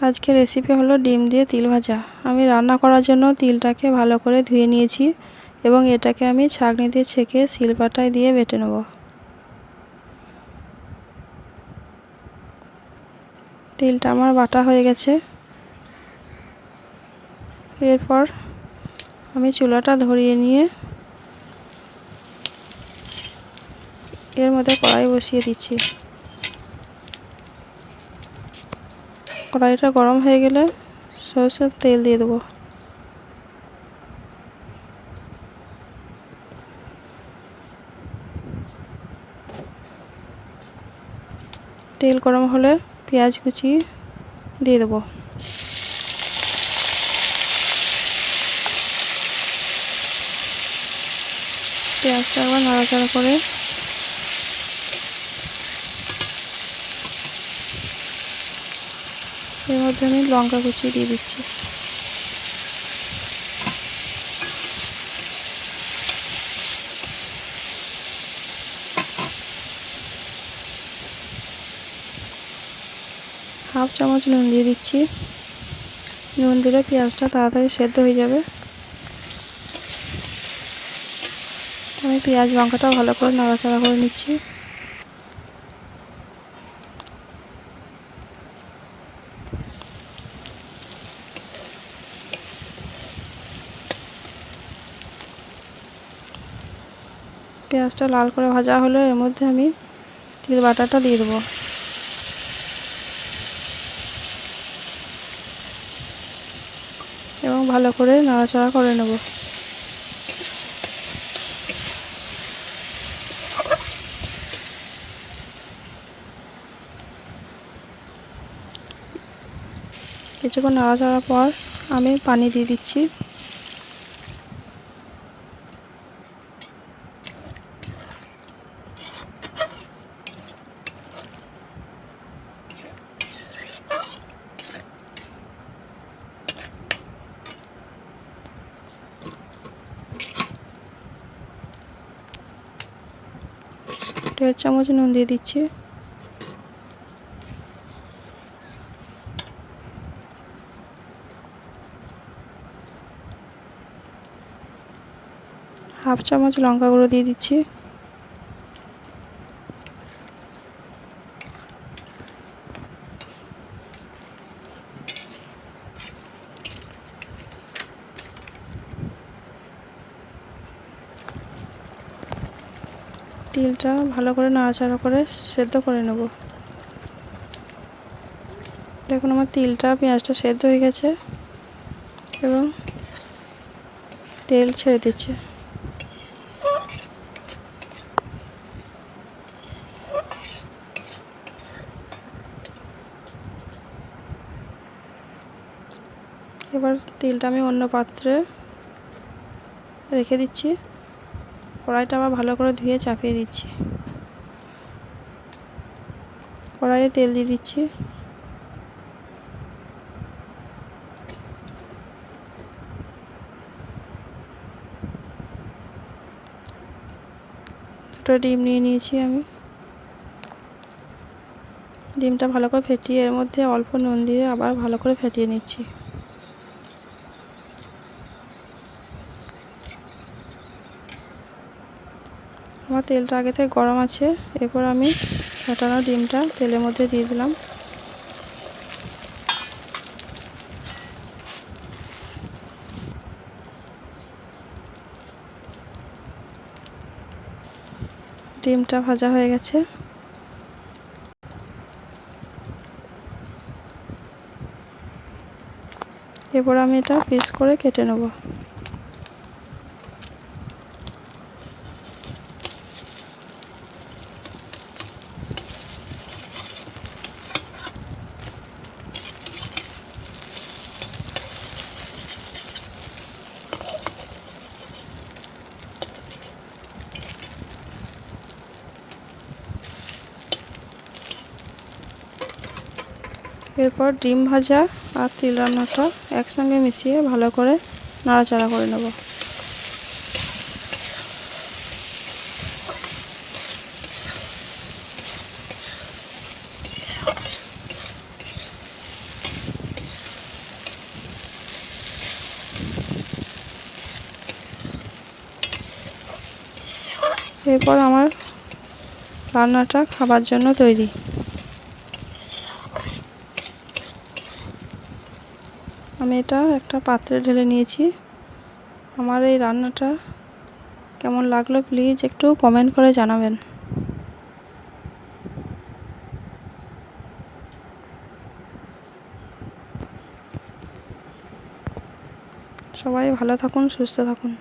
আজকের রেসিপি হলো ডিম দিয়ে তিল ভাজা। আমি রান্না করার জন্য তিলটাকে ভালো করে ধুয়ে নিয়েছি এবং এটাকে আমি ছাঁকনি দিয়ে ছেঁকে শিলপাটায় দিয়ে বেটে নেব। তিলটা আমার বাটা হয়ে গেছে। এরপর আমি চুলাটা ধরিয়ে নিয়ে এর মধ্যে কড়াই বসিয়ে দিচ্ছি। কড়াইটা গরম হয়ে গেলে সরষের তেল দিয়ে দেবো। তেল গরম হলে পেঁয়াজ কুচি দিয়ে দেবো। পেঁয়াজটা একবার নাড়াচাড়া করে এর মধ্যে আমি লঙ্কা কুচি দিয়ে দিচ্ছি। হাফ চামচ নুন দিয়ে দিচ্ছি। নুন দিলে পেঁয়াজটা তাড়াতাড়ি সেদ্ধ হয়ে যাবে। আমি পেঁয়াজ লঙ্কাটা ভালো করে নাড়াচাড়া করে নিচ্ছি। পেঁয়াজটা লাল করে ভাজা হলে এর মধ্যে আমি তিল বাটাটা দিয়ে দেবো এবং ভালো করে নাড়াচাড়া করে নেব। কিছুক্ষণ নাড়াচাড়ার পর আমি পানি দিয়ে দিচ্ছি। দেড় চামচ নুন দিয়ে দিচ্ছি। হাফ চামচ লঙ্কা গুঁড়ো দিয়ে দিচ্ছি। তিলটা ভালো করে নাড়াচাড়া করে সেদ্ধ করে নেব। দেখুন আমার তিলটা পেঁয়াজটা সেদ্ধ হয়ে গেছে এবং তেল ছেড়ে দিচ্ছে। এবার তিলটা আমি অন্য পাত্রে রেখে দিচ্ছি। কড়াইটা আবার ভালো করে ধুয়ে চাপিয়ে দিচ্ছি। কড়াইয়ে তেল দিয়ে দিচ্ছি। দুটো ডিম নিয়ে নিয়েছি আমি। ডিমটা ভালো করে ফেটিয়ে এর মধ্যে অল্প নুন দিয়ে আবার ভালো করে ফেটিয়ে নিচ্ছি। আমার তেলটা আগে থেকে গরম আছে। এরপর আমি ফেটানো ডিমটা তেলের মধ্যে দিয়ে দিলাম। ডিমটা ভাজা হয়ে গেছে। এরপর আমি এটা পিস করে কেটে নেব। এরপর ডিম ভাজা আর তিল রান্নাটা একসঙ্গে মিশিয়ে ভালো করে নাড়াচাড়া করে নেব। এরপর আমার রান্নাটা খাবার জন্য তৈরি। আমি এটা একটা পাত্রে ঢেলে নিয়েছি। আমার এই রান্নাটা কেমন লাগলো প্লিজ একটু কমেন্ট করে জানাবেন। সবাই ভালো থাকুন, সুস্থ থাকুন।